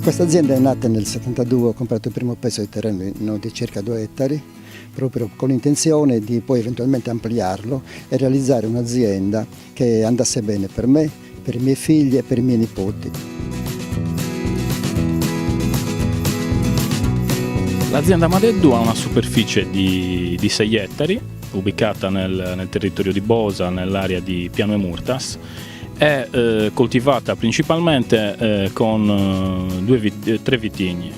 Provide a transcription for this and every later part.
Questa azienda è nata nel 72, ho comprato il primo pezzo di terreno di circa 2 ettari, proprio con l'intenzione di poi eventualmente ampliarlo e realizzare un'azienda che andasse bene per me, per i miei figli e per i miei nipoti. L'azienda Madeddu ha una superficie di 6 ettari, ubicata nel territorio di Bosa, nell'area di Piano e Murtas. È coltivata principalmente con 3 vitigni,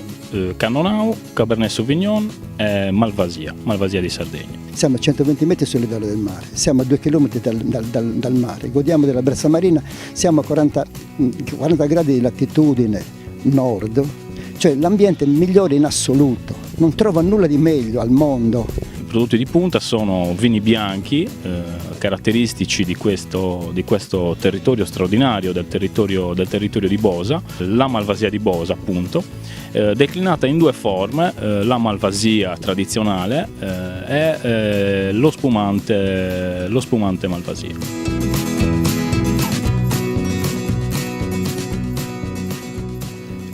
Cannonau, Cabernet Sauvignon e Malvasia di Sardegna. Siamo a 120 metri sul livello del mare, siamo a 2 chilometri dal mare, godiamo della brezza marina, siamo a 40 gradi di latitudine nord, cioè l'ambiente migliore in assoluto, non trovo nulla di meglio al mondo. I prodotti di punta sono vini bianchi, caratteristici di questo territorio straordinario, del territorio di Bosa, la Malvasia di Bosa appunto, declinata in 2 forme, la Malvasia tradizionale e lo spumante Malvasia.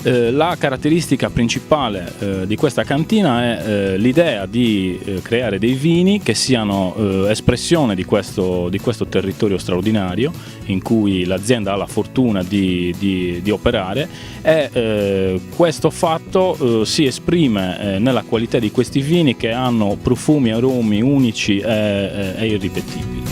La caratteristica principale di questa cantina è l'idea di creare dei vini che siano espressione di questo territorio straordinario in cui l'azienda ha la fortuna di operare, e questo fatto si esprime nella qualità di questi vini, che hanno profumi e aromi unici e irripetibili.